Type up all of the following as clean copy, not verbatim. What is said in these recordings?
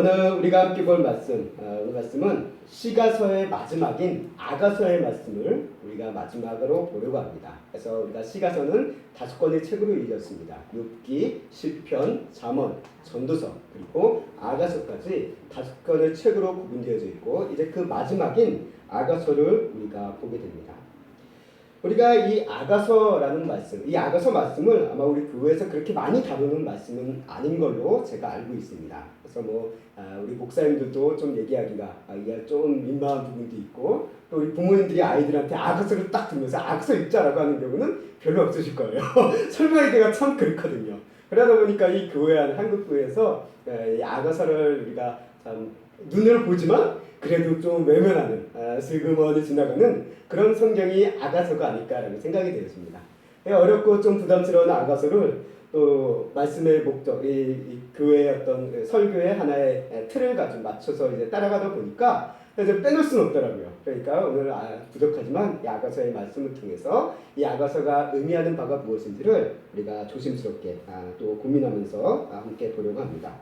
오늘 우리가 함께 볼 말씀, 오늘 말씀은 시가서의 마지막인 아가서의 말씀을 우리가 마지막으로 보려고 합니다. 그래서 우리가 시가서는 5권의 책으로 이루어졌습니다. 욥기, 시편, 잠언, 전도서, 그리고 아가서까지 5권의 책으로 구분되어져 있고, 이제 그 마지막인 아가서를 우리가 보게 됩니다. 우리가 이 아가서라는 말씀, 이 아가서 말씀을 아마 우리 교회에서 그렇게 많이 다루는 말씀은 아닌 걸로 제가 알고 있습니다. 그래서 우리 목사님들도 좀 얘기하기가 좀 민망한 부분도 있고, 또 우리 부모님들이 아이들한테 아가서를 딱 들면서 아가서 읽자라고 하는 경우는 별로 없으실 거예요. 설명하기가 참 그렇거든요. 그러다 보니까 이 교회 안 한국 교회에서 이 아가서를 우리가 참 눈을 보지만 그래도 좀 외면하는, 슬그머니 지나가는 그런 성경이 아가서가 아닐까라는 생각이 되었습니다. 어렵고 좀 부담스러운 아가서를 또 말씀의 목적, 이 교회의 어떤 설교의 하나의 틀을 가지고 맞춰서 이제 따라가다 보니까 이제 빼놓을 수는 없더라고요. 그러니까 오늘 부족하지만 이 아가서의 말씀을 통해서 이 아가서가 의미하는 바가 무엇인지를 우리가 조심스럽게 또 고민하면서 함께 보려고 합니다.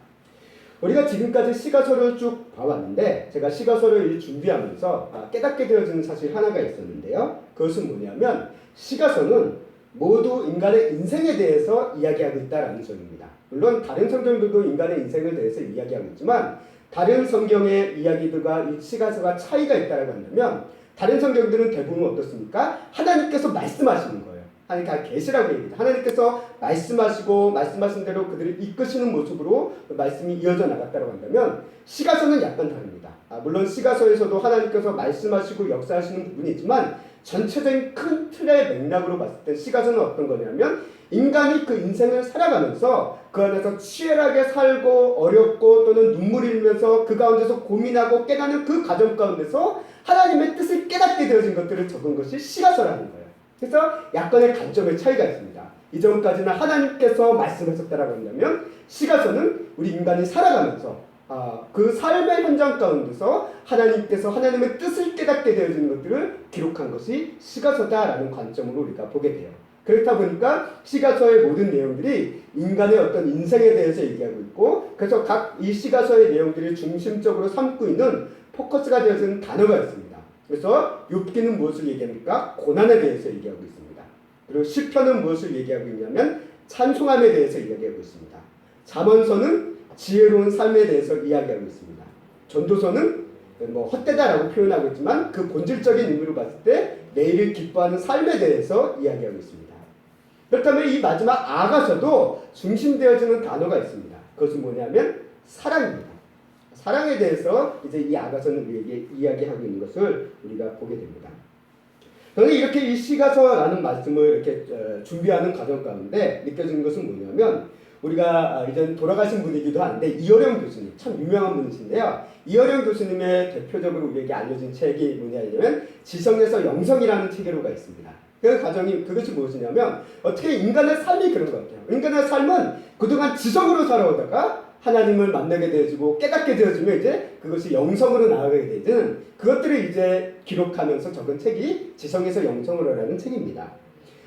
우리가 지금까지 시가서를 쭉 봐왔는데, 제가 시가서를 준비하면서 깨닫게 되어지는 사실 하나가 있었는데요. 그것은 뭐냐면 시가서는 모두 인간의 인생에 대해서 이야기하고 있다는 점입니다. 물론 다른 성경들도 인간의 인생에 대해서 이야기하고 있지만, 다른 성경의 이야기들과 이 시가서가 차이가 있다고 한다면, 다른 성경들은 대부분 어떻습니까? 하나님께서 말씀하시는 거예요. 하나님 계시라고 얘기합니다. 하나님께서 말씀하시고 말씀하신 대로 그들을 이끄시는 모습으로 말씀이 이어져 나갔다고 한다면, 시가서는 약간 다릅니다. 물론 시가서에서도 하나님께서 말씀하시고 역사하시는 부분이 있지만, 전체적인 큰 틀의 맥락으로 봤을 때 시가서는 어떤 거냐면, 인간이 그 인생을 살아가면서 그 안에서 치열하게 살고 어렵고 또는 눈물 흘리면서 그 가운데서 고민하고 깨닫는 그 과정 가운데서 하나님의 뜻을 깨닫게 되어진 것들을 적은 것이 시가서라는 거예요. 그래서 약간의 관점의 차이가 있습니다. 이전까지는 하나님께서 말씀하셨다라고 한다면, 시가서는 우리 인간이 살아가면서 그 삶의 현장 가운데서 하나님께서 하나님의 뜻을 깨닫게 되어지는 것들을 기록한 것이 시가서다라는 관점으로 우리가 보게 돼요. 그렇다 보니까 시가서의 모든 내용들이 인간의 어떤 인생에 대해서 얘기하고 있고, 그래서 각 이 시가서의 내용들이 중심적으로 삼고 있는 포커스가 되어지는 단어가 있습니다. 그래서 욥기는 무엇을 얘기합니까? 고난에 대해서 얘기하고 있습니다. 그리고 시편은 무엇을 얘기하고 있냐면 찬송함에 대해서 이야기하고 있습니다. 잠언서는 지혜로운 삶에 대해서 이야기하고 있습니다. 전도서는 헛되다라고 표현하고 있지만 그 본질적인 의미로 봤을 때 내일을 기뻐하는 삶에 대해서 이야기하고 있습니다. 그렇다면 이 마지막 아가서도 중심되어지는 단어가 있습니다. 그것은 뭐냐면 사랑입니다. 사랑에 대해서 이제 이 아가서는 우리에게 이야기하고 있는 것을 우리가 보게 됩니다. 저는 이렇게 이 시가서라는 말씀을 이렇게 준비하는 과정 가운데 느껴지는 것은 뭐냐면, 우리가 이제 돌아가신 분이기도 한데 이어령 교수님, 참 유명한 분이신데요. 이어령 교수님의 대표적으로 우리에게 알려진 책이 뭐냐면 지성에서 영성이라는 책으로가 있습니다. 그 과정이 그것이 무엇이냐면, 어떻게 인간의 삶이 그런 것 같아요. 인간의 삶은 그동안 지성으로 살아오다가 하나님을 만나게 되어지고 깨닫게 되어지면 이제 그것이 영성으로 나아가게 되는, 그것들을 이제 기록하면서 적은 책이 지성에서 영성으로라는 책입니다.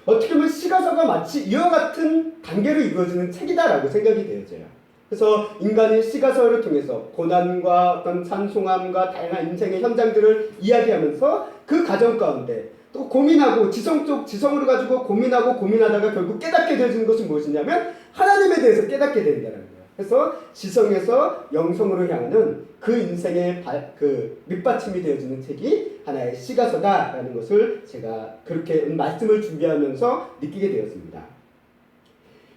어떻게 보면 시가서가 마치 이와 같은 단계로 이루어지는 책이다라고 생각이 되어져요. 그래서 인간이 시가서를 통해서 고난과 어떤 찬송함과 다양한 인생의 현장들을 이야기하면서 그 과정 가운데 또 고민하고 지성으로 가지고 고민하다가 결국 깨닫게 되어지는 것은 무엇이냐면 하나님에 대해서 깨닫게 된다는 거예요. 그래서 지성에서 영성으로 향하는 그 인생의 그 밑받침이 되어지는 책이 하나의 시가서다라는 것을 제가 그렇게 말씀을 준비하면서 느끼게 되었습니다.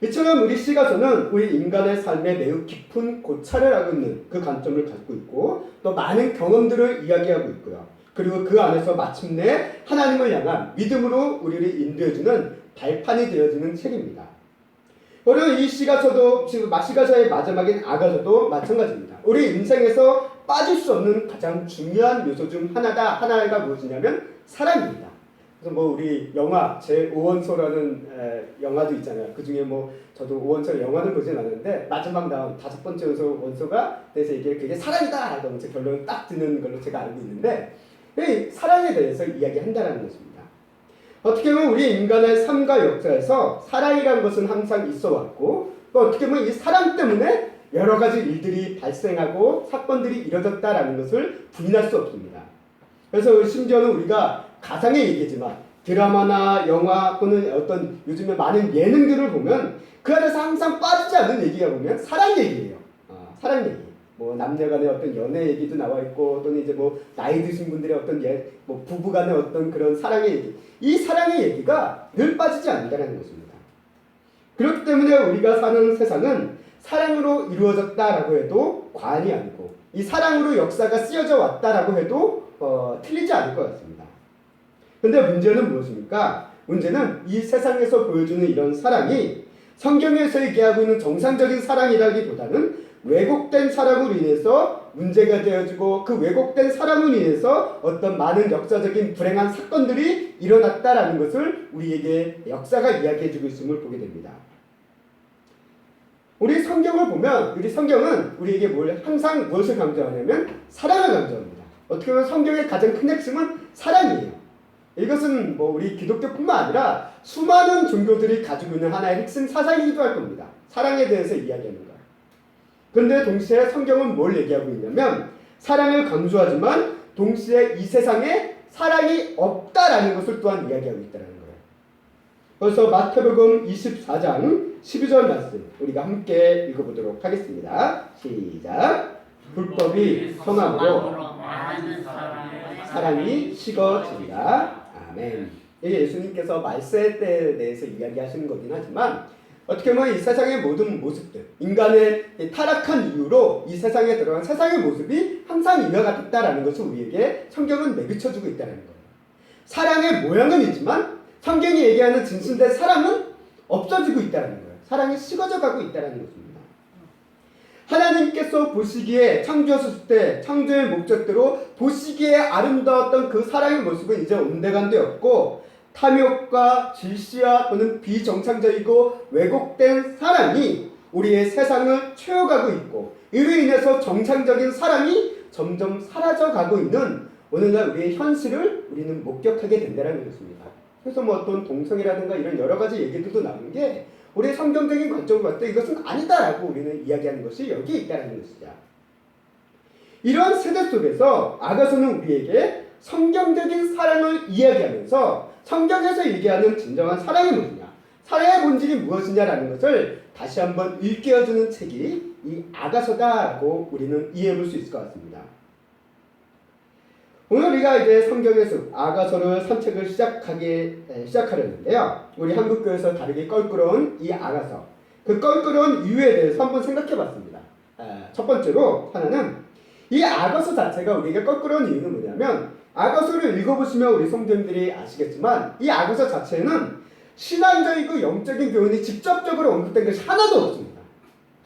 이처럼 우리 시가서는 우리 인간의 삶에 매우 깊은 고찰을 하고 있는 그 관점을 갖고 있고, 또 많은 경험들을 이야기하고 있고요. 그리고 그 안에서 마침내 하나님을 향한 믿음으로 우리를 인도해주는 발판이 되어지는 책입니다. 그리고 이 시가서도, 시가서의 마지막인 아가서도 마찬가지입니다. 우리 인생에서 빠질 수 없는 가장 중요한 요소 중 하나가 무엇이냐면 사랑입니다. 그래서 우리 영화 제5원소라는 영화도 있잖아요. 그 중에 저도 5원소 영화는 보진 않았는데 마지막 나온 5번째 원소가 대해서 그게 사랑이다 하면서 결론을 딱 드는 걸로 제가 알고 있는데, 이 사랑에 대해서 이야기한다는 것입니다. 어떻게 보면 우리 인간의 삶과 역사에서 사랑이라는 것은 항상 있어 왔고, 또 어떻게 보면 이 사랑 때문에 여러 가지 일들이 발생하고 사건들이 이뤄졌다라는 것을 부인할 수 없습니다. 그래서 심지어는 우리가 가상의 얘기지만 드라마나 영화 또는 어떤 요즘에 많은 예능들을 보면 그 안에서 항상 빠지지 않는 얘기가 보면 사랑 얘기예요. 사랑 얘기. 뭐 남녀간의 어떤 연애 얘기도 나와 있고 또는 이제 뭐 나이 드신 분들의 어떤 뭐 부부간의 어떤 그런 사랑의 얘기. 이 사랑의 얘기가 늘 빠지지 않는다는 것입니다. 그렇기 때문에 우리가 사는 세상은 사랑으로 이루어졌다라고 해도 과언이 아니고 이 사랑으로 역사가 쓰여져 왔다라고 해도 틀리지 않을 것 같습니다. 근데 문제는 무엇입니까? 문제는 이 세상에서 보여주는 이런 사랑이 성경에서 얘기하고 있는 정상적인 사랑이라기보다는 왜곡된 사랑으로 인해서 문제가 되어지고 그 왜곡된 사랑으로 인해서 어떤 많은 역사적인 불행한 사건들이 일어났다라는 것을 우리에게 역사가 이야기해주고 있음을 보게 됩니다. 우리 성경을 보면 우리 성경은 우리에게 항상 무엇을 강조하냐면 사랑을 강조합니다. 어떻게 보면 성경의 가장 큰 핵심은 사랑이에요. 이것은 뭐 우리 기독교뿐만 아니라 수많은 종교들이 가지고 있는 하나의 핵심 사상이기도 할 겁니다. 사랑에 대해서 이야기하는 것. 그런데 동시에 성경은 뭘 얘기하고 있냐면 사랑을 강조하지만 동시에 이 세상에 사랑이 없다라는 것을 또한 이야기하고 있다는 거예요. 그래서 마태복음 24장 12절 말씀 우리가 함께 읽어보도록 하겠습니다. 시작. 불법이 성함으로 사랑이 식어지리라. 아멘. 이게 예수님께서 말세 때에 대해서 이야기하시는 거긴 하지만 어떻게 보면 이 세상의 모든 모습들, 인간의 타락한 이유로 이 세상에 들어간 세상의 모습이 항상 이와 같다라는 것을 우리에게 성경은 내비쳐주고 있다는 거예요. 사랑의 모양은 있지만 성경이 얘기하는 진실된 사랑은 없어지고 있다는 거예요. 사랑이 식어져 가고 있다는 것입니다. 하나님께서 보시기에 창조하셨을 때 창조의 목적대로 보시기에 아름다웠던 그 사랑의 모습은 이제 온데간데 없고 탐욕과 질시와 또는 비정상적이고 왜곡된 사랑이 우리의 세상을 채워가고 있고 이로 인해서 정상적인 사랑이 점점 사라져가고 있는 오늘날 우리의 현실을 우리는 목격하게 된다는 것입니다. 그래서 뭐 어떤 동성이라든가 이런 여러 가지 얘기들도 나오는 게 우리의 성경적인 관점으로 봤을 때 이것은 아니다라고 우리는 이야기하는 것이 여기에 있다는 것이죠. 이러한 세대 속에서 아가서는 우리에게 성경적인 사랑을 이야기하면서 성경에서 얘기하는 진정한 사랑이 무엇이냐, 사랑의 본질이 무엇이냐라는 것을 다시 한번 일깨워주는 책이 이 아가서다라고 우리는 이해해볼 수 있을 것 같습니다. 오늘 우리가 이제 성경에서 아가서를 산책을 시작하려는데요. 우리 한국교회에서 다르게 껄끄러운 이 아가서, 그 껄끄러운 이유에 대해서 한번 생각해봤습니다. 첫 번째로 하나는 이 아가서 자체가 우리에게 껄끄러운 이유는 뭐냐면 아가서를 읽어보시면 우리 성도님들이 아시겠지만 이 아가서 자체는 신앙적이고 영적인 교훈이 직접적으로 언급된 것이 하나도 없습니다.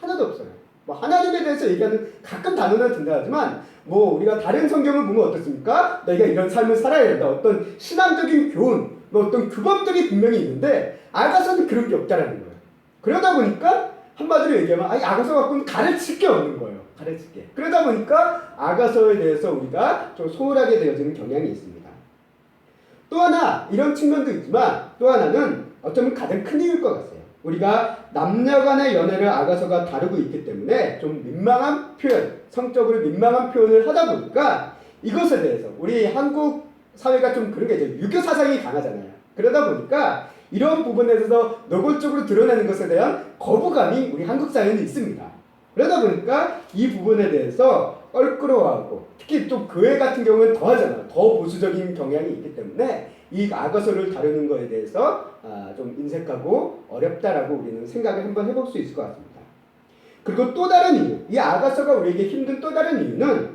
하나도 없어요. 뭐 하나님에 대해서 얘기하는 가끔 단어는 든다 하지만 뭐 우리가 다른 성경을 보면 어떻습니까? 너희가 이런 삶을 살아야 된다. 어떤 신앙적인 교훈, 뭐 어떤 규범들이 분명히 있는데 아가서는 그런 게 없다라는 거예요. 그러다 보니까 한마디로 얘기하면 아가서 갖고는 가르칠 게 없는 거예요. 가르칠 게. 그러다 보니까 아가서에 대해서 우리가 좀 소홀하게 되어지는 경향이 있습니다. 또 하나 이런 측면도 있지만 또 하나는 어쩌면 가장 큰 이유일 것 같아요. 우리가 남녀간의 연애를 아가서가 다루고 있기 때문에 좀 민망한 표현, 성적으로 민망한 표현을 하다 보니까 이것에 대해서 우리 한국 사회가 좀 그런 게 있죠. 유교 사상이 강하잖아요. 그러다 보니까 이런 부분에 대해서 노골적으로 드러내는 것에 대한 거부감이 우리 한국 사회는 있습니다. 그러다 보니까 이 부분에 대해서 껄끄러워하고 특히 또 교회 같은 경우는 더 하잖아요. 더 보수적인 경향이 있기 때문에 이 아가서를 다루는 것에 대해서 좀 인색하고 어렵다라고 우리는 생각을 한번 해볼 수 있을 것 같습니다. 그리고 또 다른 이유, 이 아가서가 우리에게 힘든 또 다른 이유는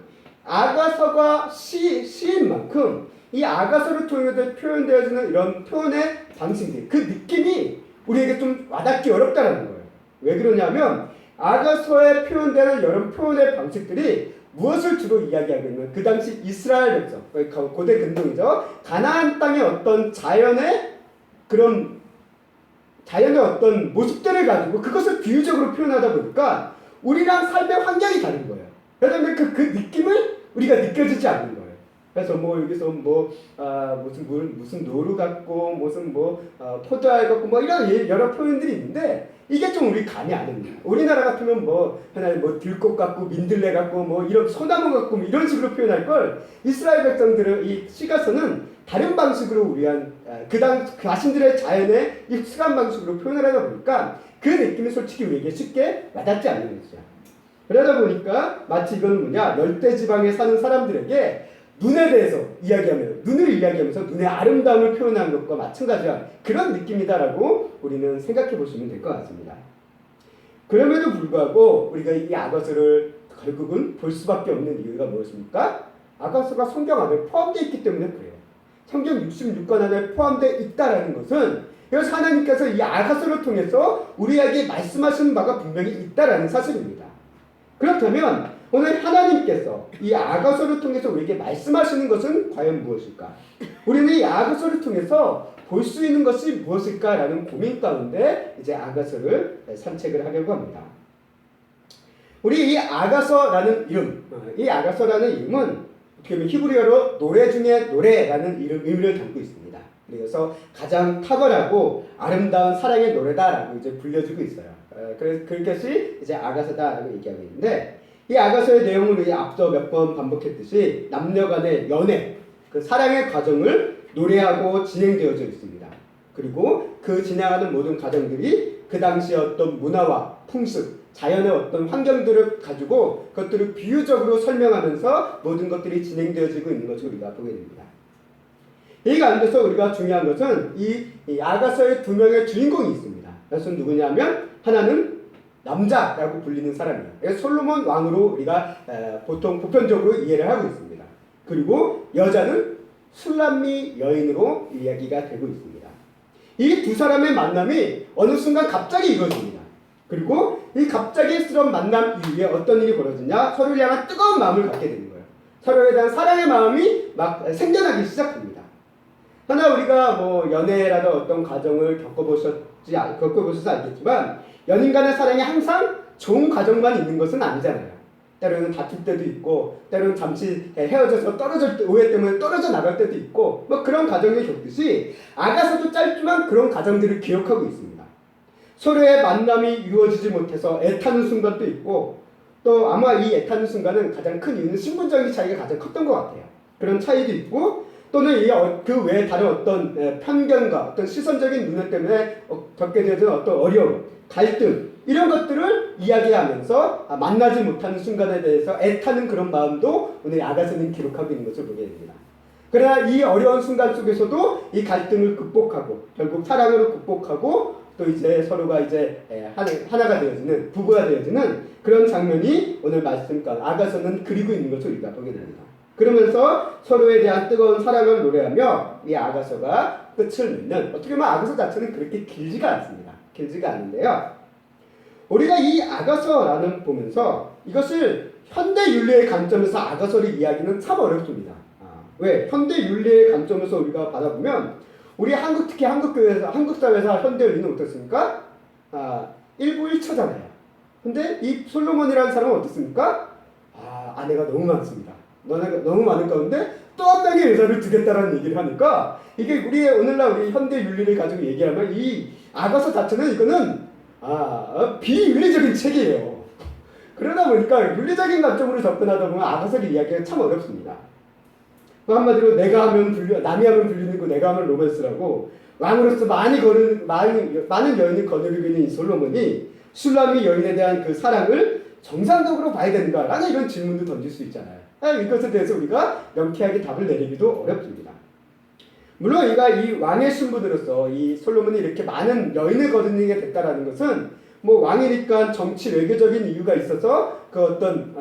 아가서가 시인 만큼 이 아가서를 통해서 표현되어지는 이런 표현의 방식들, 그 느낌이 우리에게 좀 와닿기 어렵다는 거예요. 왜 그러냐면 아가서에 표현되는 여러 표현의 방식들이 무엇을 주로 이야기하고 있는 그 당시 이스라엘 백성, 고대 근동이죠. 가나안 땅의 어떤 자연의 어떤 모습들을 가지고 그것을 비유적으로 표현하다 보니까 우리랑 삶의 환경이 다른 거예요. 그다음에 그 느낌을 우리가 느껴지지 않는 거예요. 그래서 뭐 여기서 무슨 노루 같고 무슨 포도알 같고 뭐 이런 여러 표현들이 있는데 이게 좀 우리 감이 안 옵니다. 우리나라 같으면 하나 들꽃 같고 민들레 같고 이런 소나무 같고 이런 식으로 표현할 걸 이스라엘 백성들은 이 시가서는 다른 방식으로 우리한 그 자신들의 자연에 익숙한 방식으로 표현을 하다 보니까 그 느낌이 솔직히 우리에게 쉽게 와닿지 않는 거죠. 그러다 보니까 마치 이건 열대 지방에 사는 사람들에게 눈에 대해서 눈을 이야기하면서 눈의 아름다움을 표현한 것과 마찬가지한 그런 느낌이다라고 우리는 생각해 보시면 될 것 같습니다. 그럼에도 불구하고 우리가 이 아가서를 결국은 볼 수밖에 없는 이유가 무엇입니까? 아가서가 성경 안에 포함되어 있기 때문에 그래요. 성경 66권 안에 포함되어 있다라는 것은 그래서 하나님께서 이 아가서를 통해서 우리에게 말씀하시는 바가 분명히 있다라는 사실입니다. 그렇다면 오늘 하나님께서 이 아가서를 통해서 우리에게 말씀하시는 것은 과연 무엇일까? 우리는 이 아가서를 통해서 볼 수 있는 것이 무엇일까라는 고민 가운데 이제 아가서를 산책을 하려고 합니다. 우리 이 아가서라는 이름, 이 아가서라는 이름은 어떻게 보면 히브리어로 노래 중에 노래라는 의미를 담고 있습니다. 그래서 가장 탁월하고 아름다운 사랑의 노래다라고 이제 불려주고 있어요. 그래서 그것이 이제 아가서다라고 얘기하고 있는데 이 아가서의 내용을 우리 앞서 몇 번 반복했듯이 남녀간의 연애, 그 사랑의 과정을 노래하고 진행되어져 있습니다. 그리고 그 진행하는 모든 과정들이 그 당시의 어떤 문화와 풍습, 자연의 어떤 환경들을 가지고 그것들을 비유적으로 설명하면서 모든 것들이 진행되어지고 있는 것을 우리가 보게 됩니다. 이 가운데서 우리가 중요한 것은 이 아가서의 두 명의 주인공이 있습니다. 그것은 누구냐면 하나는 남자라고 불리는 사람이에요. 솔로몬 왕으로 우리가 보통 보편적으로 이해를 하고 있습니다. 그리고 여자는 술람미 여인으로 이야기가 되고 있습니다. 이 두 사람의 만남이 어느 순간 갑자기 이루어집니다. 그리고 이 갑작스러운 만남 이후에 어떤 일이 벌어지냐? 서로를 향한 뜨거운 마음을 갖게 되는 거예요. 서로에 대한 사랑의 마음이 막 생겨나기 시작합니다. 하나 우리가 연애라는 어떤 과정을 겪어보셔서 알겠지만 연인 간의 사랑이 항상 좋은 과정만 있는 것은 아니잖아요. 때로는 다툴 때도 있고 때로는 잠시 헤어져서 오해 때문에 떨어져 나갈 때도 있고 그런 과정을 겪듯이 아가서도 짧지만 그런 과정들을 기억하고 있습니다. 서로의 만남이 이루어지지 못해서 애타는 순간도 있고 또 아마 이 애타는 순간은 가장 큰 이유는 신분적인 차이가 가장 컸던 것 같아요. 그런 차이도 있고 또는 그 외에 다른 어떤 편견과 어떤 시선적인 눈에 때문에 겪게 되는 어떤 어려움, 갈등 이런 것들을 이야기하면서 만나지 못하는 순간에 대해서 애타는 그런 마음도 오늘 아가서는 기록하고 있는 것을 보게 됩니다. 그러나 이 어려운 순간 속에서도 이 갈등을 극복하고 결국 사랑으로 극복하고 또 이제 서로가 이제 하나가 되어지는 부부가 되어지는 그런 장면이 오늘 말씀과 아가서는 그리고 있는 것을 우리가 보게 됩니다. 그러면서 서로에 대한 뜨거운 사랑을 노래하며 이 아가서가 끝을 맺는 어떻게 보면 아가서 자체는 그렇게 길지가 않습니다. 길지가 않은데요. 우리가 이 아가서라는 보면서 이것을 현대 윤리의 관점에서 아가서를 이야기는 참 어렵습니다. 왜? 현대 윤리의 관점에서 우리가 받아보면 우리 특히 한국 사회에서 현대 윤리는 어떻습니까? 일부 일처잖아요. 근데 이 솔로몬이라는 사람은 어떻습니까? 아내가 너무 많습니다. 너무 많은 가운데 또 한 명의 여자를 두겠다라는 얘기를 하니까 이게 오늘날 우리 현대 윤리를 가지고 얘기하면 이 아가서 자체는 이거는 비윤리적인 책이에요. 그러다 보니까 윤리적인 관점으로 접근하다 보면 아가서를 이야기하기가 참 어렵습니다. 한마디로 남이 하면 불륜이고 내가 하면 로맨스라고 왕으로서 많은 여인을 거느리고 있는 이 솔로몬이 술람미 여인에 대한 그 사랑을 정상적으로 봐야 되는가라는 이런 질문도 던질 수 있잖아요. 이것에 대해서 우리가 명쾌하게 답을 내리기도 어렵습니다. 물론 이 왕의 신부들로서 이 솔로몬이 이렇게 많은 여인을 거느리게 됐다라는 것은 왕이니까 정치 외교적인 이유가 있어서 그 어떤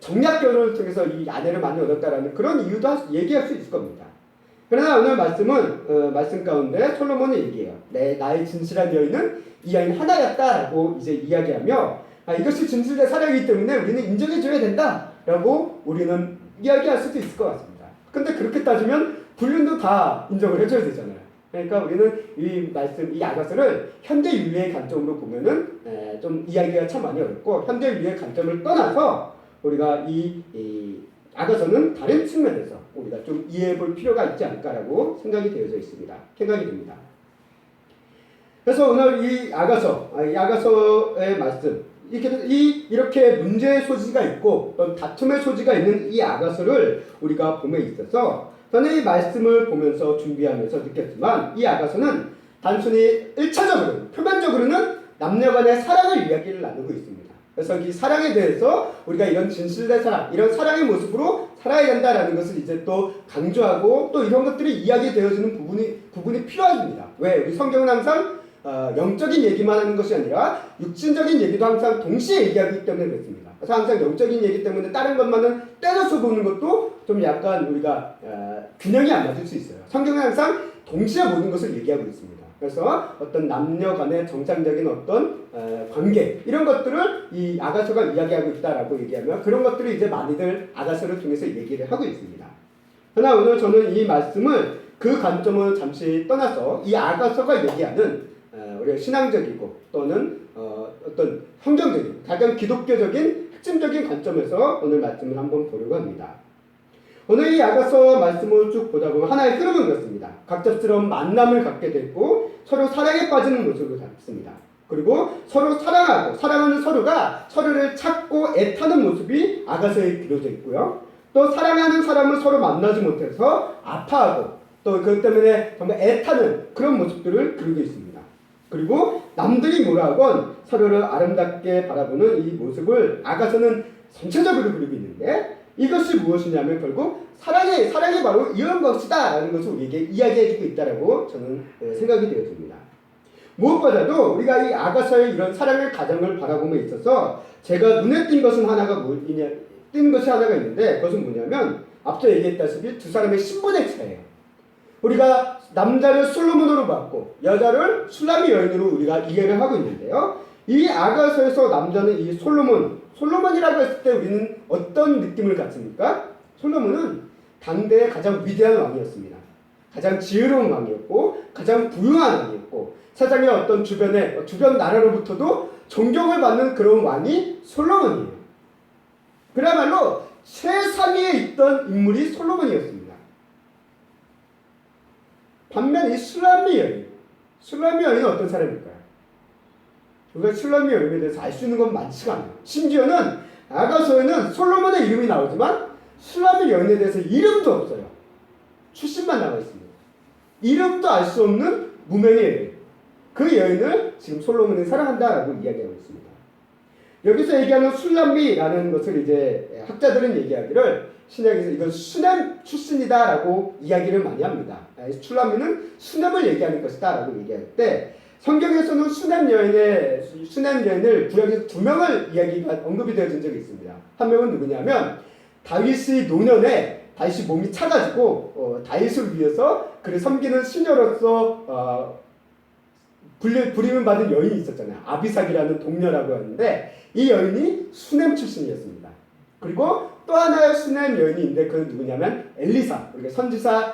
정략 결혼을 통해서 이 아내를 많이 얻었다라는 그런 이유도 얘기할 수 있을 겁니다. 그러나 오늘 말씀 가운데 솔로몬이 얘기해요. 나의 진실한 여인은 이 여인 하나였다라고 이제 이야기하며 이것이 진실의 사랑이기 때문에 우리는 인정해줘야 된다라고 우리는 이야기할 수도 있을 것 같습니다. 근데 그렇게 따지면 불륜도 다 인정을 해줘야 되잖아요. 그러니까 우리는 이 아가서를 현대 윤리의 관점으로 보면은 좀 이야기가 참 많이 어렵고 현대 윤리의 관점을 떠나서 우리가 이 아가서는 다른 측면에서 우리가 좀 이해해 볼 필요가 있지 않을까라고 생각이 되어져 있습니다. 생각이 됩니다. 그래서 오늘 이 아가서의 말씀, 이렇게 문제의 소지가 있고 어떤 다툼의 소지가 있는 이 아가서를 우리가 봄에 있어서 저는 이 말씀을 보면서 준비하면서 느꼈지만 이 아가서는 단순히 1차적으로 표면적으로는 남녀간의 사랑을 이야기를 나누고 있습니다. 그래서 이 사랑에 대해서 우리가 이런 진실된 사랑, 이런 사랑의 모습으로 살아야 된다라는 것을 이제 또 강조하고 또 이런 것들이 이야기되어지는 부분이 필요합니다. 왜? 우리 성경은 항상 영적인 얘기만 하는 것이 아니라 육신적인 얘기도 항상 동시에 얘기하기 때문에 그렇습니다. 그래서 항상 영적인 얘기 때문에 다른 것만은 떼어서 보는 것도 좀 약간 우리가 균형이 안 맞을 수 있어요. 성경은 항상 동시에 모든 것을 얘기하고 있습니다. 그래서 어떤 남녀 간의 정상적인 어떤 관계 이런 것들을 이 아가서가 이야기하고 있다라고 얘기하면 그런 것들을 이제 많이들 아가서를 통해서 얘기를 하고 있습니다. 그러나 오늘 저는 이 말씀을 그 관점을 잠시 떠나서 이 아가서가 얘기하는 우리가 신앙적이고 또는 어떤 성경적인 가장 기독교적인 핵심적인 관점에서 오늘 말씀을 한번 보려고 합니다. 오늘 이 아가서 말씀을 쭉 보다 보면 하나의 흐름은 그렇습니다. 갑작스러운 만남을 갖게 됐고 서로 사랑에 빠지는 모습을 갖습니다. 그리고 서로 사랑하는 서로가 서로를 찾고 애타는 모습이 아가서에 그려져 있고요. 또 사랑하는 사람을 서로 만나지 못해서 아파하고 또 그것 때문에 정말 애타는 그런 모습들을 그리고 있습니다. 그리고 남들이 뭐라 하건 서로를 아름답게 바라보는 이 모습을 아가서는 전체적으로 그리고 있는데 이것이 무엇이냐면 결국 사랑이 바로 이런 것이다 라는 것을 우리에게 이야기해주고 있다라고 저는 생각이 되어집니다. 무엇보다도 우리가 이 아가서의 이런 사랑의 가정을 바라봄에 있어서 제가 눈에 띈 것은 하나가 있는데 그것은 뭐냐면 앞서 얘기했다시피 두 사람의 신분의 차이예요. 우리가 남자를 솔로몬으로 봤고 여자를 슐라미 여인으로 우리가 이해를 하고 있는데요. 이 아가서에서 남자는 이 솔로몬이라고 했을 때 우리는 어떤 느낌을 갖습니까? 솔로몬은 당대의 가장 위대한 왕이었습니다. 가장 지혜로운 왕이었고 가장 부유한 왕이었고 세상의 어떤 주변 나라로부터도 존경을 받는 그런 왕이 솔로몬이에요. 그야말로 최상위에 있던 인물이 솔로몬이었습니다. 반면 이 슐라미 여인은 어떤 사람일까요? 우리가 슐라미 여인에 대해서 알 수 있는 건 많지가 않아요. 심지어는 아가서에는 솔로몬의 이름이 나오지만 슐라미 여인에 대해서 이름도 없어요. 출신만 나와 있습니다. 이름도 알 수 없는 무명의 여인. 그 여인을 지금 솔로몬이 사랑한다라고 이야기하고 있습니다. 여기서 얘기하는 슐라미라는 것을 이제 학자들은 얘기하기를 신약에서 이건 수넴 출신이다라고 이야기를 많이 합니다. 슐라미는 수넴을 얘기하는 것이다라고 얘기할 때 성경에서는 수넴 여인을 구약에서 두 명을 이야기가 언급이 되어진 적이 있습니다. 한 명은 누구냐면 다윗의 노년에 다윗이 몸이 차가지고 다윗을 위해서 그를 섬기는 시녀로서 부림을 받은 여인이 있었잖아요. 아비삭이라는 동녀라고 하는데 이 여인이 수넴 출신이었습니다. 그리고 또 하나의 수넴 여인인데 그는 누구냐면 엘리사. 우리가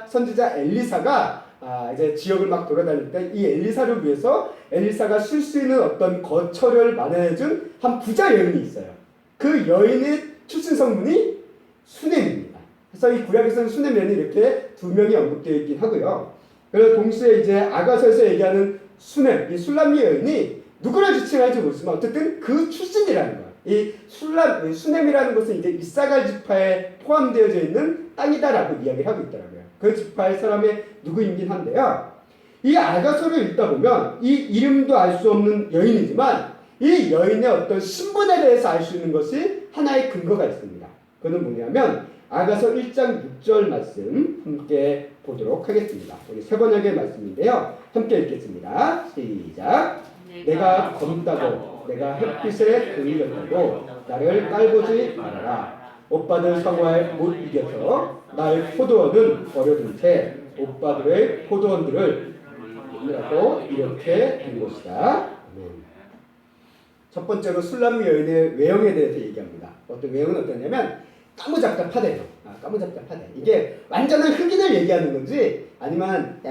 선지자 엘리사가 이제 지역을 막 돌아다닐 때 이 엘리사를 위해서 엘리사가 쉴 수 있는 어떤 거처를 마련해준 한 부자 여인이 있어요. 그 여인의 출신 성분이 수넴입니다. 그래서 이 구약에서는 수넴 여인이 이렇게 두 명이 언급되어 있긴 하고요. 그리고 동시에 이제 아가서에서 얘기하는 수넴, 이 술람미 여인이 누구를 지칭할지 모르지만 어쨌든 그 출신이라는 거예요. 이 수넴이라는 것은 이제 이사갈 지파에 포함되어져 있는 땅이다라고 이야기를 하고 있더라고요. 그 지파의 사람이 누구이긴 한데요. 이 아가서를 읽다 보면 이 이름도 알 수 없는 여인이지만 이 여인의 어떤 신분에 대해서 알 수 있는 것이 하나의 근거가 있습니다. 그는 뭐냐면 아가서 1장 6절 말씀 함께 보도록 하겠습니다. 우리 세 번역의 말씀인데요. 함께 읽겠습니다. 시작. 내가 검다고 내가 햇빛에 들렸다고 나를 깔보지 말아라. 오빠들 성화에 못 이겨서 나의 포도원은 버려둔 채 오빠들의 포도원들을 라고 이렇게 된 것이다. 첫 번째로 술람미 여인의 외형에 대해서 얘기합니다. 어떤 외형은 어떠냐면 까무잡잡하대요. 까무잡잡하대. 이게 완전한 흑인을 얘기하는 건지 아니면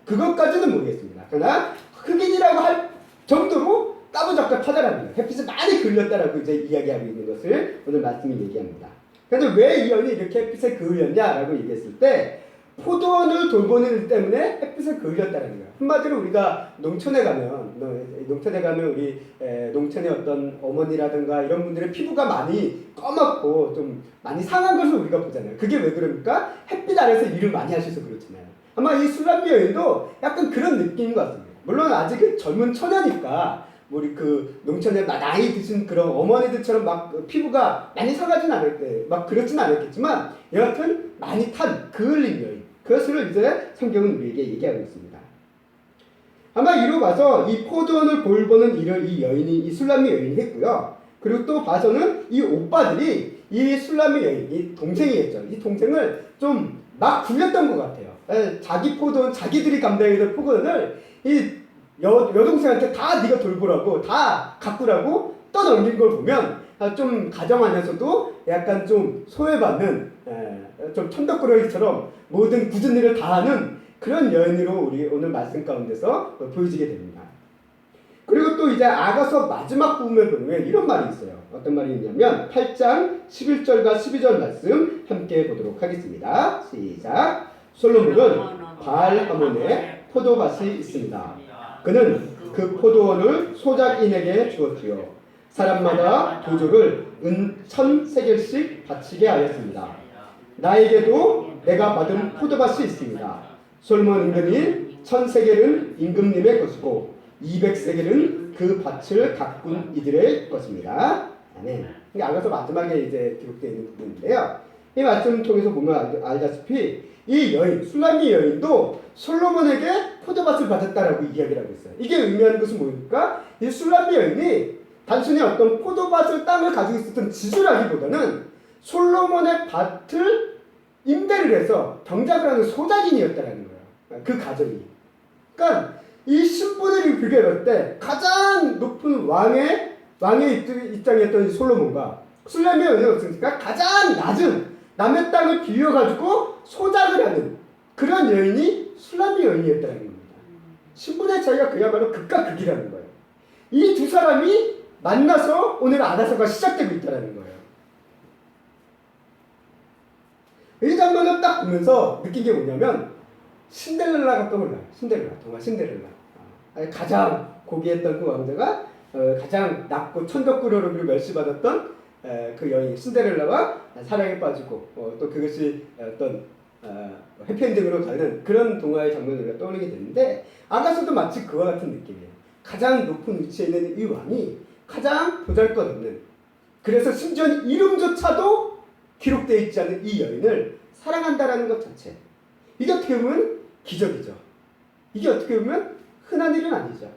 그것까지는 모르겠습니다. 그러나 흑인이라고 할 정도로 까무잡잡하다라는 거예요. 햇빛에 많이 걸렸다라고 이제 이야기하고 있는 것을 오늘 말씀이 얘기합니다. 근데 왜 이 여인이 이렇게 햇빛에 그을렸냐라고 얘기했을 때 포도원을 돌보는 일 때문에 햇빛에 그을렸다는 거예요. 한마디로 우리가 농촌에 가면 우리 농촌의 어떤 어머니라든가 이런 분들의 피부가 많이 검었고 좀 많이 상한 것을 우리가 보잖아요. 그게 왜 그럽니까? 햇빛 아래서 일을 많이 하셔서 그렇잖아요. 아마 이 술람미 여인도 약간 그런 느낌인 것 같습니다. 물론 아직 젊은 처녀니까 우리 그 농촌에 나이 드신 그런 어머니들처럼 막 피부가 많이 상하진 않을 때 막 그렇진 않았겠지만 여하튼 많이 탄 그을린 여인, 그것을 이제 성경은 우리에게 얘기하고 있습니다. 아마 이로 봐서 이 포도원을 돌보는 일을 이 술람미 여인이 했고요. 그리고 또 봐서는 이 오빠들이 이 술람미 여인, 이 동생이겠죠. 이 동생을 좀 막 굴렸던 것 같아요. 자기 포도원, 자기들이 감당해야 될 포도원을 이 여동생한테 다 네가 돌보라고, 다 가꾸라고 떠넘긴 걸 보면 좀 가정 안에서도 약간 좀 소외받는, 좀 천덕꾸러기처럼 모든 굳은 일을 다 하는 그런 여인으로 우리 오늘 말씀 가운데서 보여지게 됩니다. 그리고 또 이제 아가서 마지막 부분에 보면 이런 말이 있어요. 어떤 말이 있냐면 8장 11절과 12절 말씀 함께 보도록 하겠습니다. 시작. 솔로몬은 바알-하몬에 포도밭이 있습니다. 그는 그 포도원을 소작인에게 주었지요. 사람마다 도조를 은 1000세겔씩 바치게 하였습니다. 나에게도 내가 받은 포도밭이 있습니다. 솔몬 임금이 1000세겔은 임금님의 것이고 200세겔은 그 밭을 가꾼 이들의 것입니다. 아멘. 이게 아가서 마지막에 이제 기록되어 있는 부분인데요. 이 말씀을 통해서 보면 알다시피 이 여인, 술람미 여인도 솔로몬에게 포도밭을 받았다라고 이야기를 하고 있어요. 이게 의미하는 것은 뭡니까? 이 술람미 여인이 단순히 어떤 포도밭을 땅을 가지고 있었던 지주라기보다는 솔로몬의 밭을 임대를 해서 경작을 하는 소작인이었다라는 거예요. 그 가정이. 그러니까 이 신분을 비교해볼 때 가장 높은 왕의 입장이었던 솔로몬과 술람미 여인이 어떻습니까? 가장 낮은 남의 땅을 빌려가지고 소작을 하는 그런 여인이 술람미 여인이었다는 겁니다. 신분의 차이가 그야말로 극과 극이라는 거예요. 이 두 사람이 만나서 오늘 아가서가 시작되고 있다는 거예요. 이 장면을 딱 보면서 느낀 게 뭐냐면 신데렐라가 떠올라요. 정말 신데렐라. 가장 고귀했던 그 왕자가 가장 낮고 천덕꾸러기로 멸시받았던 그 여인 신데렐라와 사랑에 빠지고 또 그것이 어떤 해피엔딩으로 가는 그런 동화의 장면을 우리가 떠올리게 되는데 아가서도 마치 그와 같은 느낌이에요. 가장 높은 위치에 있는 이 왕이 가장 보잘것없는, 그래서 심지어 이름조차도 기록되어 있지 않은 이 여인을 사랑한다라는 것 자체, 이게 어떻게 보면 기적이죠. 이게 어떻게 보면 흔한 일은 아니죠.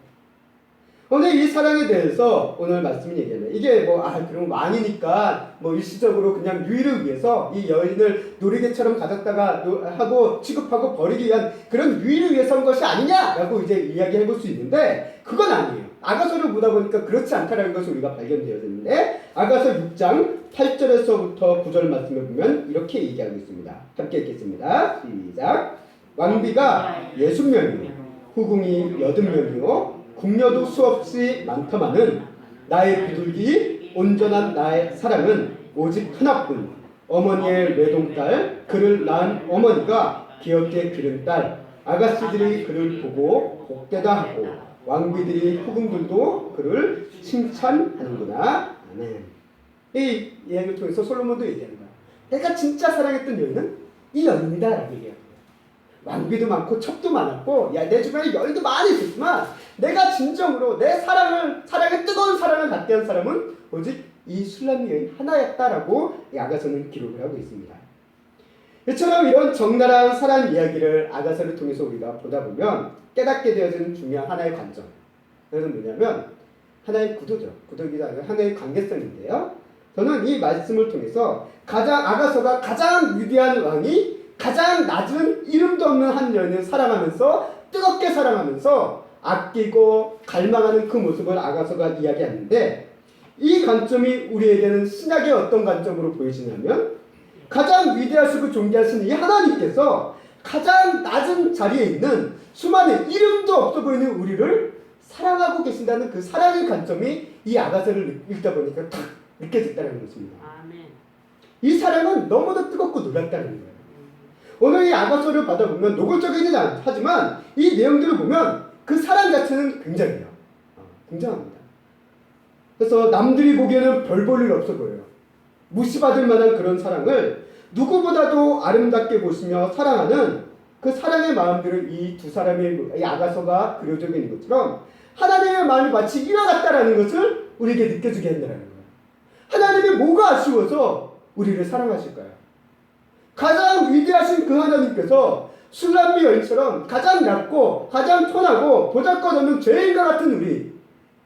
오늘 이 사랑에 대해서 오늘 말씀이 얘기하면 이게 그럼 왕이니까 일시적으로 그냥 유의를 위해서 이 여인을 놀이개처럼 가졌다가 하고 취급하고 버리기 위한 그런 유의를 위해서 한 것이 아니냐라고 이제 이야기해 볼 수 있는데 그건 아니에요. 아가서를 보다 보니까 그렇지 않다라는 것을 우리가 발견되었는데 아가서 6장 8절에서부터 9절 말씀을 보면 이렇게 얘기하고 있습니다. 함께 읽겠습니다. 시작. 왕비가 60명이요 후궁이 80명이요 궁녀도 수없이 많더만은 나의 비둘기 온전한 나의 사랑은 오직 하나뿐, 어머니의 외동딸 그를 낳은 어머니가 귀엽게 기른 딸 아가씨들이 그를 보고 복되다 하고 왕비들이 후궁들도 그를 칭찬하는구나. 아멘. 이 이야기를 통해서 솔로몬도 얘기하는 거야. 내가 진짜 사랑했던 여인은 이 여인이다 라고 얘기합니다. 왕비도 많고 척도 많았고 내 주변에 여인도 많이 있었지만 내가 진정으로 내 사랑의 뜨거운 사랑을 갖게 한 사람은 오직 이 술람미 여인 하나였다라고 아가서는 기록을 하고 있습니다. 이처럼 이런 적나라한 사랑 이야기를 아가서를 통해서 우리가 보다 보면 깨닫게 되어지는 중요한 하나의 관점, 그것은 뭐냐면 하나의 구도죠. 구도이기도 하고 하나의 관계성인데요. 저는 이 말씀을 통해서 아가서가 가장 위대한 왕이 가장 낮은 이름도 없는 한 여인을 사랑하면서 뜨겁게 사랑하면서 아끼고 갈망하는 그 모습을 아가서가 이야기하는데 이 관점이 우리에게는 신약의 어떤 관점으로 보이시냐면 가장 위대하시고 존귀하신 이 하나님께서 가장 낮은 자리에 있는 수많은 이름도 없어 보이는 우리를 사랑하고 계신다는 그 사랑의 관점이 이 아가서를 읽다 보니까 탁 느껴졌다는 것입니다. 아멘. 이 사랑은 너무도 뜨겁고 놀랍다는 거예요. 오늘 이 아가서를 받아보면 노골적이긴 하지만 이 내용들을 보면 그 사랑 자체는 굉장해요. 굉장합니다. 그래서 남들이 보기에는 별 볼 일 없어 보여요. 무시받을 만한 그런 사랑을 누구보다도 아름답게 보시며 사랑하는 그 사랑의 마음들을 이 두 사람의 이 아가서가 그려져 있는 것처럼 하나님의 마음이 마치 이와 같다라는 것을 우리에게 느껴지게 한다는 거예요. 하나님이 뭐가 아쉬워서 우리를 사랑하실까요? 가장 위대하신 그 하나님께서 술람미 여인처럼 가장 얕고 가장 천하고 보잘것없는 죄인과 같은 우리,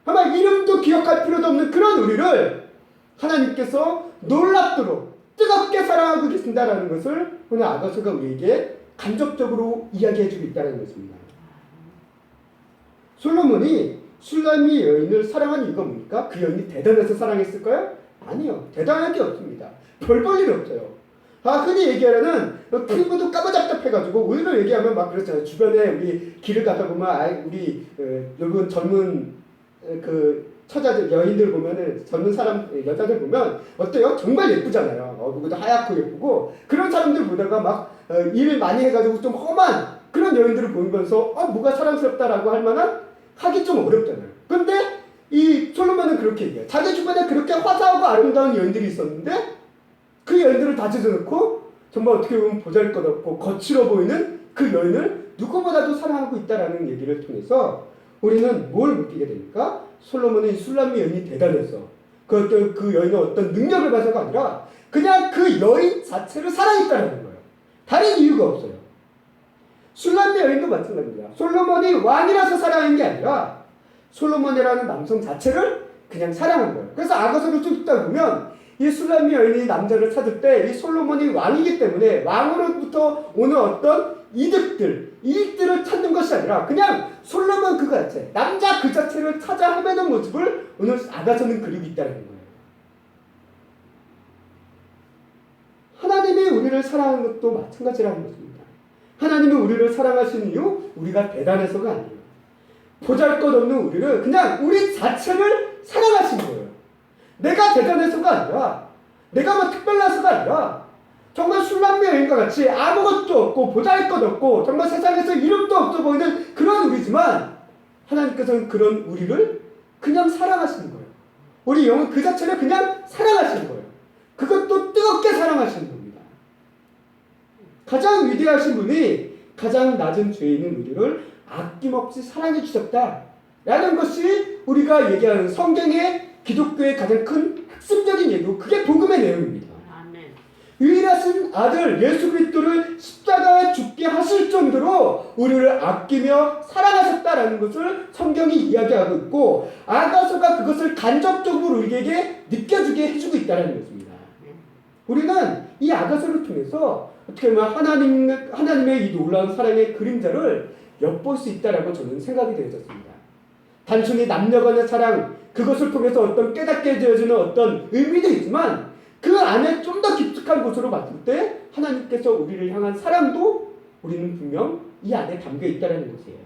아마 이름도 기억할 필요도 없는 그런 우리를 하나님께서 놀랍도록 뜨겁게 사랑하고 계신다라는 것을 오늘 아가서가 우리에게 간접적으로 이야기해주고 있다는 것입니다. 솔로몬이 술람미 여인을 사랑한 이유가 뭡니까? 그 여인이 대단해서 사랑했을까요? 아니요. 대단한 게 없습니다. 별 볼 일이 없어요. 흔히 얘기하는 피부도 까무잡잡해가지고 오히려 얘기하면 막 그렇잖아요. 주변에 우리 길을 가다 보면 우리 여러분 젊은 그 처자들 여인들 보면은 젊은 사람 여자들 보면 어때요? 정말 예쁘잖아요. 얼굴도 하얗고 예쁘고 그런 사람들 보다가 막 일 많이 해가지고 좀 험한 그런 여인들을 보면서 뭐가 사랑스럽다라고 할 만한 하기 좀 어렵잖아요. 근데 이 솔로몬은 그렇게 얘기해요. 자기 주변에 그렇게 화사하고 아름다운 여인들이 있었는데 그 여인들을 다 찢어놓고 정말 어떻게 보면 보잘것없고 거칠어 보이는 그 여인을 누구보다도 사랑하고 있다라는 얘기를 통해서 우리는 뭘 느끼게 됩니까? 솔로몬은 술람미 여인이 대단해서 그 여인의 어떤 능력을 봐서가 아니라 그냥 그 여인 자체를 사랑했다는 거예요. 다른 이유가 없어요. 술람미 여인도 마찬가지입니다. 솔로몬이 왕이라서 사랑한 게 아니라 솔로몬이라는 남성 자체를 그냥 사랑한 거예요. 그래서 아가서를 쭉 읽다 보면 이 술람미 여인이 남자를 찾을 때 이 솔로몬이 왕이기 때문에 왕으로부터 오는 어떤 이익들을 찾는 것이 아니라 그냥 솔로몬 그 자체, 남자 그 자체를 찾아 헤매는 모습을 오늘 아가서는 그리고 있다는 거예요. 하나님이 우리를 사랑하는 것도 마찬가지라는 것입니다. 하나님이 우리를 사랑하시는 이유, 우리가 대단해서가 아니에요. 보잘것없는 우리를 그냥 우리 자체를 사랑하신 거예요. 내가 대단해서가 아니라 내가 뭐 특별해서가 아니라 정말 술람미 여인과 같이 아무것도 없고 보잘것없고 정말 세상에서 이름도 없어 보이는 그런 우리지만 하나님께서는 그런 우리를 그냥 사랑하시는 거예요. 우리 영은 그 자체를 그냥 사랑하시는 거예요. 그것도 뜨겁게 사랑하시는 겁니다. 가장 위대하신 분이 가장 낮은 죄인인 우리를 아낌없이 사랑해 주셨다라는 것이 우리가 얘기하는 성경의 기독교의 가장 큰 핵심적인 얘기고 그게 복음의 내용입니다. 아멘. 유일하신 아들 예수 그리스도를 십자가에 죽게 하실 정도로 우리를 아끼며 사랑하셨다라는 것을 성경이 이야기하고 있고 아가서가 그것을 간접적으로 우리에게 느껴지게 해주고 있다는 것입니다. 우리는 이 아가서를 통해서 어떻게 보면 하나님의 이 놀라운 사랑의 그림자를 엿볼 수 있다라고 저는 생각이 되어졌습니다. 단순히 남녀간의 사랑, 그것을 통해서 어떤 깨닫게 되어지는 어떤 의미도 있지만 그 안에 좀 더 깊숙한 곳으로 봤을 때 하나님께서 우리를 향한 사랑도 우리는 분명 이 안에 담겨 있다는 것이에요.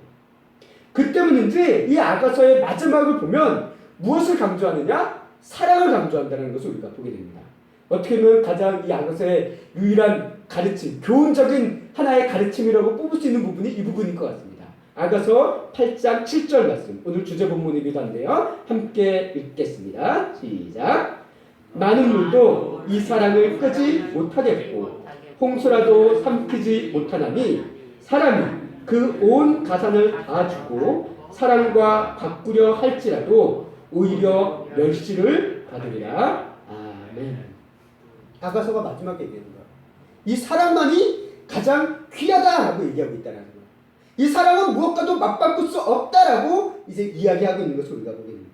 그 때문인지 이 아가서의 마지막을 보면 무엇을 강조하느냐? 사랑을 강조한다는 것을 우리가 보게 됩니다. 어떻게 보면 가장 이 아가서의 유일한 가르침, 교훈적인 하나의 가르침이라고 뽑을 수 있는 부분이 이 부분일 것 같습니다. 아가서 8장 7절 말씀, 오늘 주제 본문이기도 한데요. 함께 읽겠습니다. 시작. 많은 물도 이 사랑을 끄지 못하겠고 홍수라도 삼키지 못하나니 사람이 그 온 가산을 다 주고 사랑과 바꾸려 할지라도 오히려 멸시를 받으리라. 아멘. 아가서가 마지막에 얘기하는 거예요. 이 사랑만이 가장 귀하다라고 얘기하고 있다는 거예요. 이 사랑은 무엇과도 맞바꿀 수 없다라고 이제 이야기하고 있는 것을 우리가 보게 됩니다.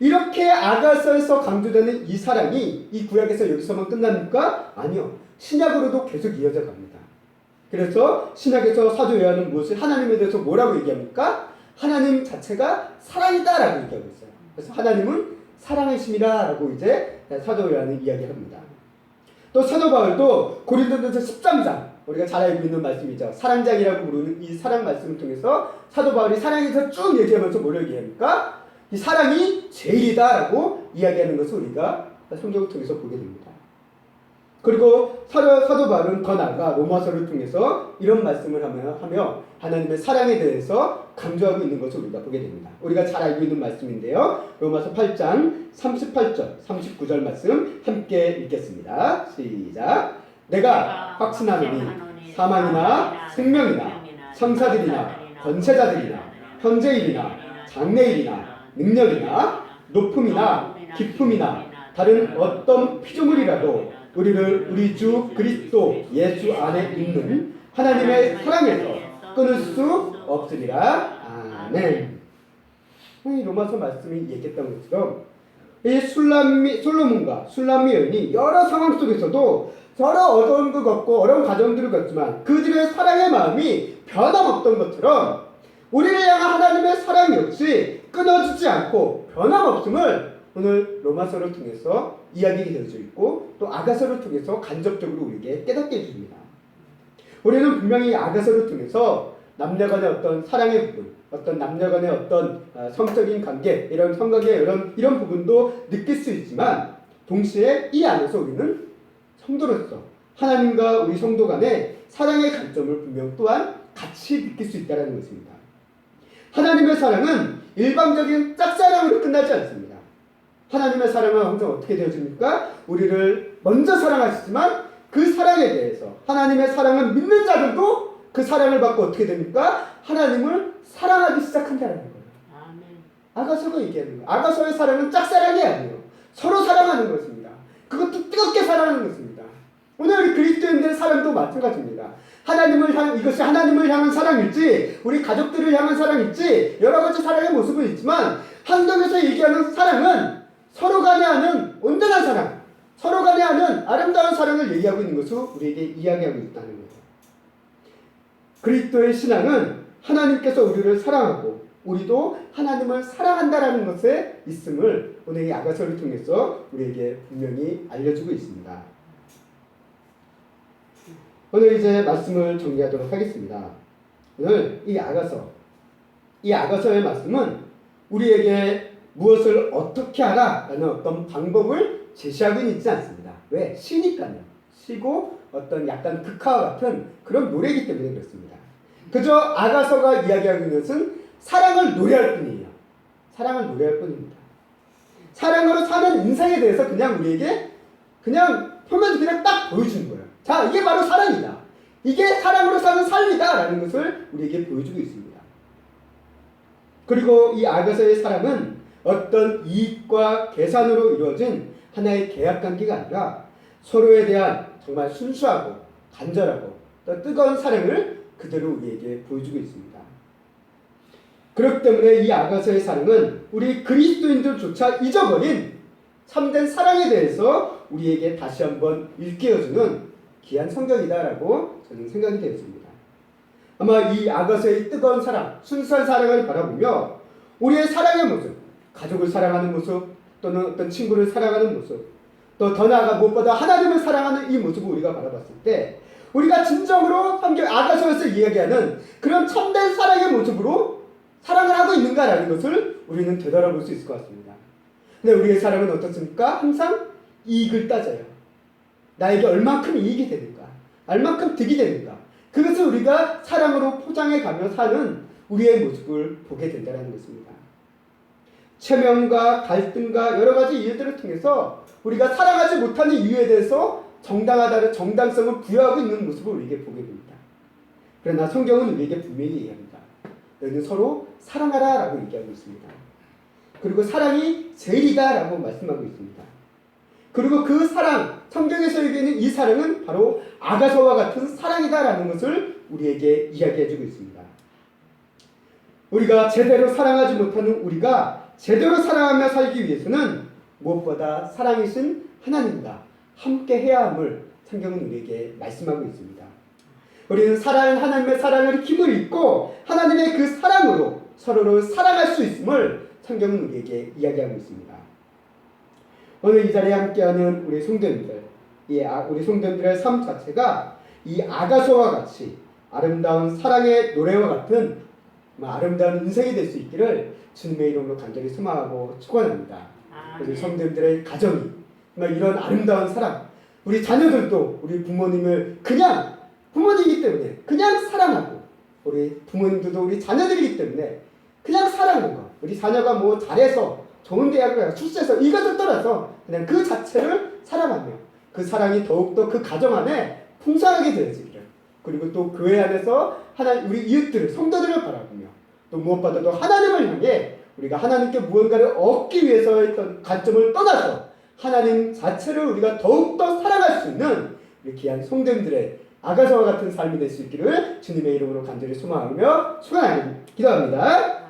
이렇게 아가서에서 강조되는 이 사랑이 이 구약에서 여기서만 끝납니까? 아니요. 신약으로도 계속 이어져 갑니다. 그래서 신약에서 사도 요한은 무엇을 하나님에 대해서 뭐라고 얘기합니까? 하나님 자체가 사랑이다라고 얘기하고 있어요. 그래서 하나님은 사랑이심이라고 이제 사도 요한은 이야기합니다. 또 사도 바울도 고린도전서 13장, 우리가 잘 알고 있는 말씀이죠. 사랑장이라고 부르는 이 사랑 말씀을 통해서 사도 바울이 사랑에서 쭉 얘기하면서 뭐를 얘기합니까? 이 사랑이 제일이다라고 이야기하는 것을 우리가 성경을 통해서 보게 됩니다. 그리고 사도 바울은 더 나아가 로마서를 통해서 이런 말씀을 하며 하나님의 사랑에 대해서 강조하고 있는 것을 우리가 보게 됩니다. 우리가 잘 알고 있는 말씀인데요. 로마서 8장 38절, 39절 말씀 함께 읽겠습니다. 시작. 내가 확신하노니 사망이나 생명이나 천사들이나 권세자들이나 현재일이나 장래일이나 능력이나 높음이나 깊음이나 다른 어떤 피조물이라도 우리를 우리 주 그리스도 예수 안에 있는 하나님의 사랑에서 끊을 수 없으리라. 아멘. 이 로마서 말씀이 얘기했던 것처럼 이 솔로몬과 술람미 여인이 여러 상황 속에서도 여러 어려움도 겪고 어려운 과정들을 겪지만 그들의 사랑의 마음이 변함없던 것처럼 우리를 향한 하나님의 사랑 역시 끊어지지 않고 변함없음을 오늘 로마서를 통해서 이야기되어져 있고 또 아가서를 통해서 간접적으로 우리에게 깨닫게 해줍니다. 우리는 분명히 아가서를 통해서 남녀간의 어떤 사랑의 부분, 어떤 남녀간의 어떤 성적인 관계, 이런 성관계 이런 부분도 느낄 수 있지만 동시에 이 안에서 우리는 성도로서 하나님과 우리 성도 간의 사랑의 관점을 분명 또한 같이 느낄 수 있다는 것입니다. 하나님의 사랑은 일방적인 짝사랑으로 끝나지 않습니다. 하나님의 사랑은 항상 어떻게 되어집니까? 우리를 먼저 사랑하시지만 그 사랑에 대해서 하나님의 사랑을 믿는 자들도 그 사랑을 받고 어떻게 됩니까? 하나님을 사랑하기 시작한다는 거예요. 아멘. 아가서가 얘기하는 거예요. 아가서의 사랑은 짝사랑이 아니에요. 서로 사랑하는 것입니다. 그것도 뜨겁게 사랑하는 것입니다. 오늘 우리 그리스도인들의 사랑도 마찬가지입니다. 이것이 하나님을 향한 사랑일지 우리 가족들을 향한 사랑일지 여러 가지 사랑의 모습은 있지만 한동에서 얘기하는 사랑은 서로 간에 하는 온전한 사랑, 서로 간에 하는 아름다운 사랑을 얘기하고 있는 것을 우리에게 이야기하고 있다는 거죠. 그리스도의 신앙은 하나님께서 우리를 사랑하고 우리도 하나님을 사랑한다라는 것에 있음을 오늘 이 아가서를 통해서 우리에게 분명히 알려주고 있습니다. 오늘 이제 말씀을 정리하도록 하겠습니다. 오늘 이 아가서의 말씀은 우리에게 무엇을 어떻게 하라라는 어떤 방법을 제시하고 있지 않습니다. 왜? 시니까요. 시고 어떤 약간 극화와 같은 그런 노래이기 때문에 그렇습니다. 그저 아가서가 이야기하고 있는 것은 사랑을 노래할 뿐이에요. 사랑을 노래할 뿐입니다. 사랑으로 사는 인생에 대해서 그냥 우리에게 그냥 표면적으로 그냥 딱 보여주는 거예요. 자, 이게 바로 사랑이다. 이게 사랑으로 사는 삶이다. 라는 것을 우리에게 보여주고 있습니다. 그리고 이 아가서의 사랑은 어떤 이익과 계산으로 이루어진 하나의 계약관계가 아니라 서로에 대한 정말 순수하고 간절하고 또 뜨거운 사랑을 그대로 우리에게 보여주고 있습니다. 그렇기 때문에 이 아가서의 사랑은 우리 그리스도인들조차 잊어버린 참된 사랑에 대해서 우리에게 다시 한번 일깨워주는 귀한 성경이다라고 저는 생각이 되었습니다. 아마 이 아가서의 뜨거운 사랑, 순수한 사랑을 바라보며 우리의 사랑의 모습, 가족을 사랑하는 모습, 또는 어떤 친구를 사랑하는 모습, 또 더 나아가 무엇보다 하나님을 사랑하는 이 모습을 우리가 바라봤을 때 우리가 진정으로 아가서에서 이야기하는 그런 참된 사랑의 모습으로 사랑을 하고 있는가라는 것을 우리는 되돌아볼 수 있을 것 같습니다. 근데 우리의 사랑은 어떻습니까? 항상 이익을 따져요. 나에게 얼만큼 이익이 되는가, 얼만큼 득이 되는가, 그것을 우리가 사랑으로 포장해 가며 사는 우리의 모습을 보게 된다는 것입니다. 체면과 갈등과 여러 가지 이유들을 통해서 우리가 사랑하지 못하는 이유에 대해서 정당성을 부여하고 있는 모습을 우리에게 보게 됩니다. 그러나 성경은 우리에게 분명히 얘기합니다. 너희는 서로 사랑하라 라고 얘기하고 있습니다. 그리고 사랑이 제일이다 라고 말씀하고 있습니다. 그리고 그 사랑, 성경에서 얘기하는 이 사랑은 바로 아가서와 같은 사랑이다 라는 것을 우리에게 이야기해주고 있습니다. 우리가 제대로 사랑하지 못하는 우리가 제대로 사랑하며 살기 위해서는 무엇보다 사랑이신 하나님과 함께 해야 함을 성경은 우리에게 말씀하고 있습니다. 우리는 하나님의 사랑을 힘을 입고 하나님의 그 사랑으로 서로를 사랑할 수 있음을 성경은 우리에게 이야기하고 있습니다. 오늘 이 자리에 함께하는 우리 성도님들, 우리 성도님들의 삶 자체가 이 아가서와 같이 아름다운 사랑의 노래와 같은 아름다운 인생이 될 수 있기를 주님의 이름으로 간절히 소망하고 축원합니다. 우리 성도님들의 가정이 이런 아름다운 사랑, 우리 자녀들도 우리 부모님을 그냥 부모님이기 때문에 그냥 사랑하고, 우리 부모님들도 우리 자녀들이기 때문에 그냥 사랑하는 것. 우리 자녀가 뭐 잘해서 좋은 대학을 가서 출세해서 이것을 떠나서 그냥 그 자체를 사랑하며 그 사랑이 더욱더 그 가정 안에 풍성하게 되어지기를, 그리고 또 교회 안에서 우리 이웃들을, 성도들을 바라보며 또 무엇보다도 하나님을 향해 우리가 하나님께 무언가를 얻기 위해서 했던 관점을 떠나서 하나님 자체를 우리가 더욱더 사랑할 수 있는 우리 귀한 성도님들의 아가서와 같은 삶이 될 수 있기를 주님의 이름으로 간절히 소망하며 기도합니다.